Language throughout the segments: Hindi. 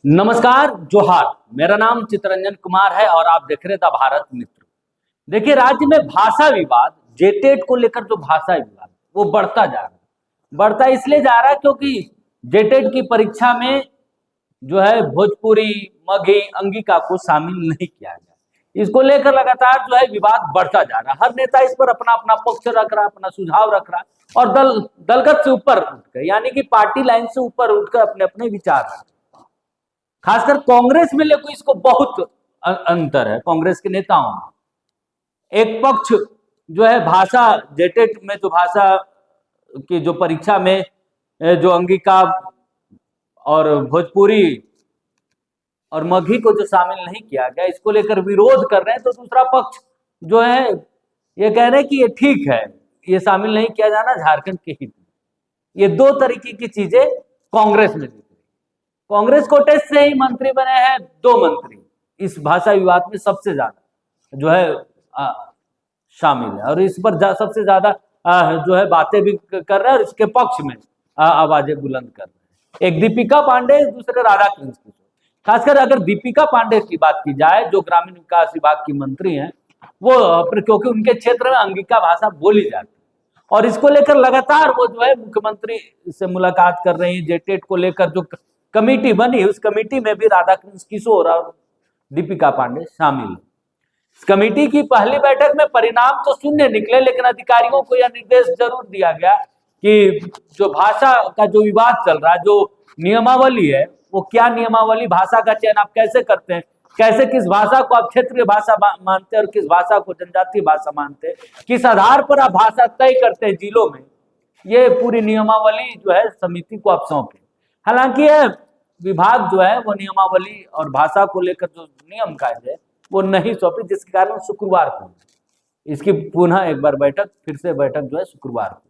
नमस्कार, जोहार। मेरा नाम चितरंजन कुमार है और आप देख रहे थे भारत मित्र। देखिए, राज्य में भाषा विवाद, जेटेट को लेकर जो भाषा विवाद वो बढ़ता जा रहा है। बढ़ता इसलिए जा रहा है क्योंकि जेटेट की परीक्षा में जो है भोजपुरी, मगही, अंगिका को शामिल नहीं किया गया। इसको लेकर लगातार जो है विवाद बढ़ता जा रहा है। हर नेता इस पर अपना अपना पक्ष रख रहा है, अपना सुझाव रख रहा है और दलगत से ऊपर उठकर, यानी कि पार्टी लाइन से ऊपर उठकर अपने अपने विचार रख रहे हैं। खासकर कांग्रेस में लेकर इसको बहुत अंतर है। कांग्रेस के नेताओं में एक पक्ष जो है भाषा, जेटेट में जो भाषा की जो परीक्षा में जो अंगिका और भोजपुरी और मगही को जो शामिल नहीं किया गया, इसको लेकर विरोध कर रहे हैं, तो दूसरा पक्ष जो है ये कह रहे हैं कि ये ठीक है, ये शामिल नहीं किया जाना झारखंड के हित में। ये दो तरीके की चीजें कांग्रेस में। कांग्रेस कोटे से ही मंत्री बने हैं दो मंत्री इस भाषा विवाद में सबसे ज्यादा जो है शामिल है, और इस पर सबसे ज्यादा जो है बातें भी कर रहे हैं और इसके पक्ष में आवाजें बुलंद कर रहे हैं। एक दीपिका पांडे, दूसरे राधाकृष्ण किशोर। खासकर अगर दीपिका पांडे की बात की जाए, जो ग्रामीण विकास विभाग की मंत्री हैं, वो क्योंकि उनके क्षेत्र में अंगिका भाषा बोली जाती है और इसको लेकर लगातार वो जो है मुख्यमंत्री से मुलाकात कर रही है। जेटेट को लेकर जो कमेटी बनी, उस कमेटी में भी राधाकृष्ण किशोर और दीपिका पांडे शामिल है। इस कमेटी की पहली बैठक में परिणाम तो शून्य निकले, लेकिन अधिकारियों को यह निर्देश जरूर दिया गया कि जो भाषा का जो विवाद चल रहा है, जो नियमावली है, वो क्या नियमावली, भाषा का चयन आप कैसे करते हैं, कैसे किस भाषा को आप क्षेत्रीय भाषा मानते हैं और किस भाषा को जनजातीय भाषा मानते हैं, किस आधार पर आप भाषा तय करते हैं जिलों में, ये पूरी नियमावली जो है समिति को आप सौंपे। हालांकि यह विभाग जो है वो नियमावली और भाषा को लेकर जो नियम कायदे वो नहीं सौंपी, जिसके कारण शुक्रवार को इसकी पुनः एक बार बैठक, फिर से बैठक जो है शुक्रवार को।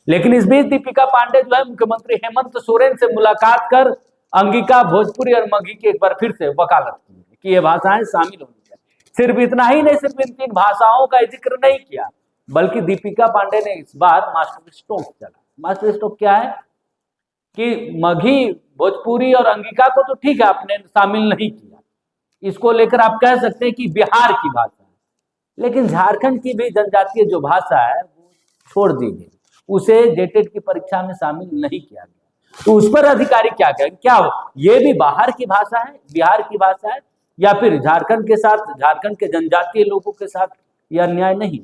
लेकिन इस बीच दीपिका पांडे जो है मुख्यमंत्री हेमंत सोरेन से मुलाकात कर अंगिका, भोजपुरी और मगही की एक बार फिर से वकालत की कि ये भाषाएं शामिल होनी चाहिए। सिर्फ इतना ही नहीं, सिर्फ इन तीन भाषाओं का जिक्र नहीं किया, बल्कि दीपिका पांडे ने इस बार मास्टर स्ट्रोक चला। मास्टर स्ट्रोक क्या है कि मगही, भोजपुरी और अंगिका को तो ठीक है आपने शामिल नहीं किया, इसको लेकर आप कह सकते हैं कि बिहार की भाषा है, लेकिन झारखंड की भी जनजातीय जो भाषा है वो छोड़ दी गई, उसे जेटेट की परीक्षा में शामिल नहीं किया गया। तो उस पर अधिकारी क्या कहें, क्या ये भी बाहर की भाषा है, बिहार की भाषा है, या फिर झारखंड के साथ, झारखंड के जनजातीय लोगों के साथ यह अन्याय नहीं?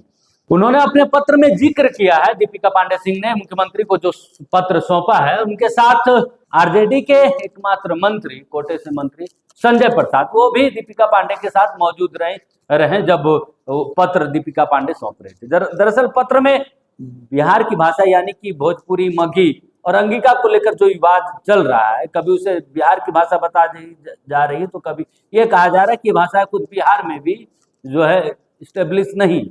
उन्होंने अपने पत्र में जिक्र किया है, दीपिका पांडे सिंह ने मुख्यमंत्री को जो पत्र सौंपा है, उनके साथ आरजेडी के एकमात्र मंत्री, कोटे से मंत्री संजय प्रसाद, वो भी दीपिका पांडे के साथ मौजूद रहे जब पत्र दीपिका पांडे सौंप रहे थे। दरअसल पत्र में बिहार की भाषा यानी कि भोजपुरी, मगही और अंगिका को लेकर जो विवाद चल रहा है, कभी उसे बिहार की भाषा बता जा रही है, तो कभी ये कहा जा रहा है कि भाषा खुद बिहार में भी जो है स्टेब्लिश नहीं।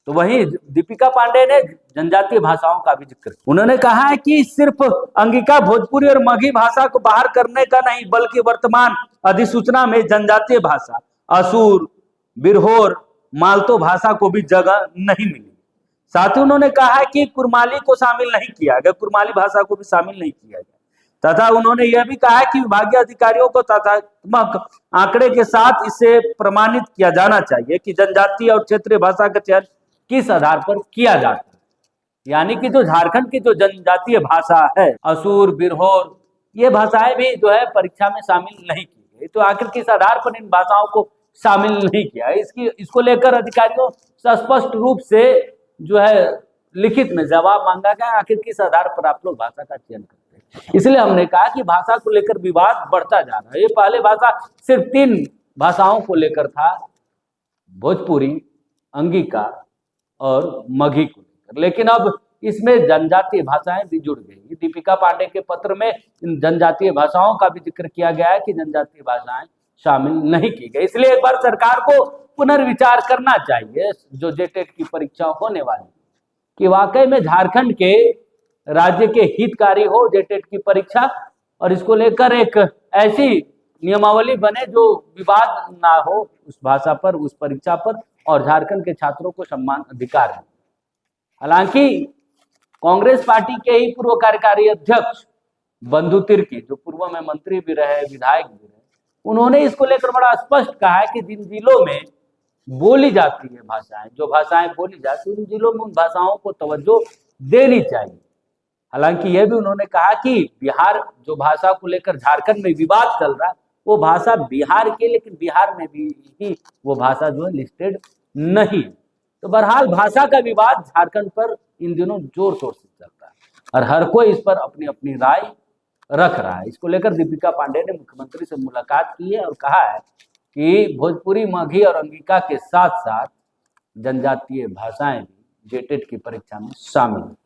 तो वही दीपिका पांडे ने जनजातीय भाषाओं का भी जिक्र, उन्होंने कहा है कि सिर्फ अंगिका, भोजपुरी और मगही भाषा को बाहर करने का नहीं, बल्कि वर्तमान अधिसूचना में जनजातीय भाषा असुर, बिरहोर, मालतो भाषा को भी जगह नहीं मिली। साथ ही उन्होंने कहा है कि कुरमाली को शामिल नहीं किया गया, कुरमाली भाषा को भी शामिल नहीं किया गया। तथा उन्होंने यह भी कहा है कि विभागीय अधिकारियों को तथ्यात्मक आंकड़े के साथ इसे प्रमाणित किया जाना चाहिए कि जनजातीय और क्षेत्रीय भाषा का चयन किस आधार पर किया जाता है। यानी कि जो झारखंड की जो जनजातीय भाषा है, असुर, बिरहोर, ये भाषाएं भी जो है परीक्षा में शामिल नहीं की गई। तो आखिर किस आधार पर इन भाषाओं को शामिल नहीं किया, इसको लेकर अधिकारियों से स्पष्ट रूप से जो है लिखित में जवाब मांगा गया, आखिर किस आधार पर आप लोग भाषा का चयन करते हैं। इसलिए हमने कहा कि भाषा को लेकर विवाद बढ़ता जा रहा है। ये पहले भाषा सिर्फ 3 भाषाओं को लेकर था, भोजपुरी, अंगिका और मगही को लेकर, लेकिन अब इसमें जनजातीय भाषाएं भी जुड़ गई। दीपिका पांडे के पत्र में इन जनजातीय भाषाओं का भी जिक्र किया गया है कि जनजातीय भाषाएं शामिल नहीं की गई। इसलिए एक बार सरकार को पुनर्विचार करना चाहिए जो जेटेट की परीक्षा होने वाली, कि वाकई में झारखंड के राज्य के हितकारी हो जेटेट की परीक्षा, और इसको लेकर एक ऐसी नियमावली बने जो विवाद ना हो उस भाषा पर, उस परीक्षा पर, और झारखंड के छात्रों को सम्मान अधिकार है। हालांकि कांग्रेस पार्टी के ही पूर्व कार्यकारी अध्यक्ष बंधु तिर्की, जो पूर्व में मंत्री भी रहे, विधायक भी रहे, उन्होंने इसको लेकर बड़ा स्पष्ट कहा है कि जिन जिलों में बोली जाती है भाषाएं, जो भाषाएं बोली जाती है, उन जिलों में उन भाषाओं को तवज्जो देनी चाहिए। हालांकि यह भी उन्होंने कहा कि बिहार जो भाषा को लेकर झारखंड में विवाद चल रहा है, वो भाषा बिहार की, लेकिन बिहार में भी ही वो भाषा जो है लिस्टेड नहीं। तो बहरहाल भाषा का विवाद झारखंड पर इन दिनों जोर शोर से चल रहा है और हर कोई इस पर अपनी अपनी राय रख रहा है। इसको लेकर दीपिका पांडे ने मुख्यमंत्री से मुलाकात की है और कहा है कि भोजपुरी, मगही और अंगिका के साथ साथ जनजातीय भाषाएं भी जेटेट की परीक्षा में शामिल हैं।